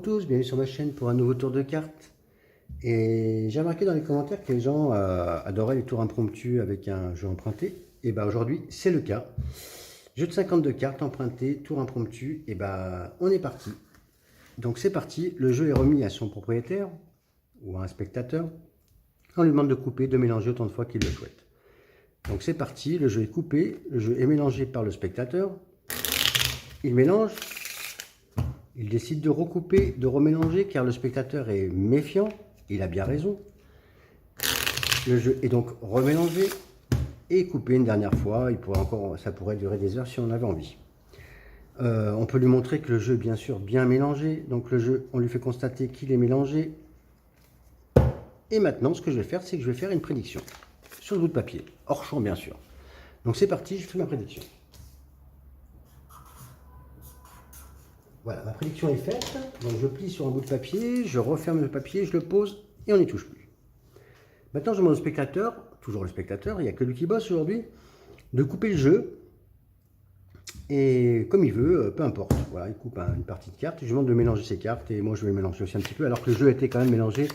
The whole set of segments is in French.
tous, bienvenue sur ma chaîne pour un nouveau tour de cartes. Et j'ai remarqué dans les commentaires que les gens adoraient les tours impromptus avec un jeu emprunté. Et bah aujourd'hui c'est le cas. Jeu de 52 cartes emprunté, tour impromptu, et bah on est parti. Donc c'est parti, le jeu est remis à son propriétaire ou à un spectateur. On lui demande de couper, de mélanger autant de fois qu'il le souhaite. Donc c'est parti, le jeu est coupé, le jeu est mélangé par le spectateur. Il mélange. Il décide de recouper, de remélanger, car le spectateur est méfiant. Il a bien raison. Le jeu est donc remélangé et coupé une dernière fois. Ça pourrait durer des heures si on avait envie. On peut lui montrer que le jeu est bien sûr bien mélangé. Donc le jeu, on lui fait constater qu'il est mélangé. Et maintenant, ce que je vais faire, c'est que je vais faire une prédiction. Sur le bout de papier, hors champ bien sûr. Donc c'est parti, je fais ma prédiction. Voilà, ma prédiction est faite, donc je plie sur un bout de papier, je referme le papier, je le pose et on n'y touche plus. Maintenant je demande au spectateur, toujours le spectateur, il n'y a que lui qui bosse aujourd'hui, de couper le jeu, et comme il veut, peu importe, voilà, il coupe une partie de cartes, je lui demande de mélanger ses cartes, et moi je vais mélanger aussi un petit peu, alors que le jeu était quand même mélangé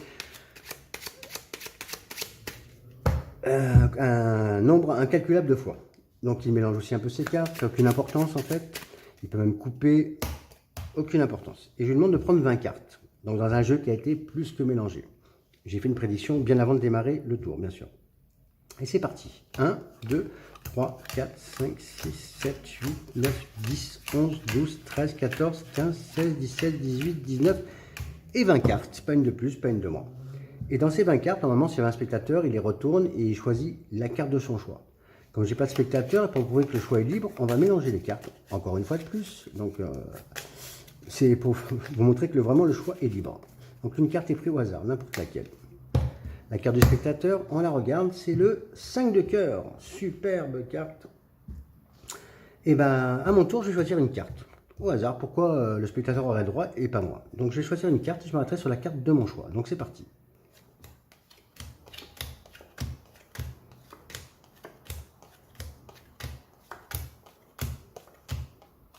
un nombre incalculable de fois. Donc il mélange aussi un peu ses cartes, ça n'a aucune importance en fait, il peut même couper... Aucune importance. Et je lui demande de prendre 20 cartes. Donc dans un jeu qui a été plus que mélangé. J'ai fait une prédiction bien avant de démarrer le tour, bien sûr. Et c'est parti. 1, 2, 3, 4, 5, 6, 7, 8, 9, 10, 11, 12, 13, 14, 15, 16, 17, 18, 19 et 20 cartes. Pas une de plus, pas une de moins. Et dans ces 20 cartes, normalement, s'il y a un spectateur, il les retourne et il choisit la carte de son choix. Comme j'ai pas de spectateur, et pour prouver que le choix est libre, on va mélanger les cartes. Encore une fois de plus. Donc... c'est pour vous montrer que vraiment le choix est libre. Donc une carte est prise au hasard, n'importe laquelle. La carte du spectateur, on la regarde, c'est le 5 de cœur. Superbe carte. Et bien, à mon tour, je vais choisir une carte. Au hasard, pourquoi le spectateur aurait le droit et pas moi. Donc je vais choisir une carte et je m'arrêterai sur la carte de mon choix. Donc c'est parti.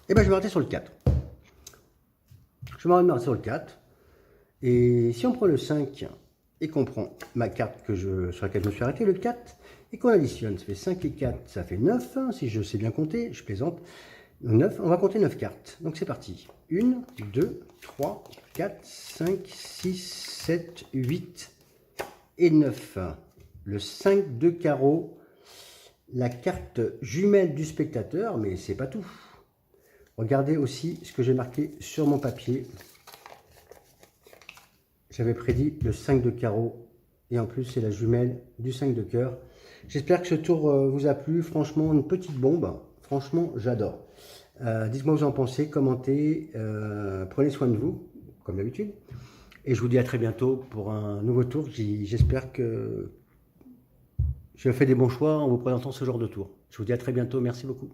Et bien je vais m'arrêter sur le 4. Je m'arrête sur le 4. Et si on prend le 5 et qu'on prend ma carte sur laquelle je me suis arrêté, le 4, et qu'on additionne, ça fait 5 et 4, ça fait 9. Si je sais bien compter, je plaisante. 9, on va compter 9 cartes. Donc c'est parti. 1, 2, 3, 4, 5, 6, 7, 8 et 9. Le 5 de carreau, la carte jumelle du spectateur, mais c'est pas tout. Regardez aussi ce que j'ai marqué sur mon papier. J'avais prédit le 5 de carreau et en plus c'est la jumelle du 5 de cœur. J'espère que ce tour vous a plu. Franchement, une petite bombe. Franchement, j'adore. Dites-moi ce que vous en pensez, commentez. Prenez soin de vous, comme d'habitude. Et je vous dis à très bientôt pour un nouveau tour. J'espère que je fais des bons choix en vous présentant ce genre de tour. Je vous dis à très bientôt. Merci beaucoup.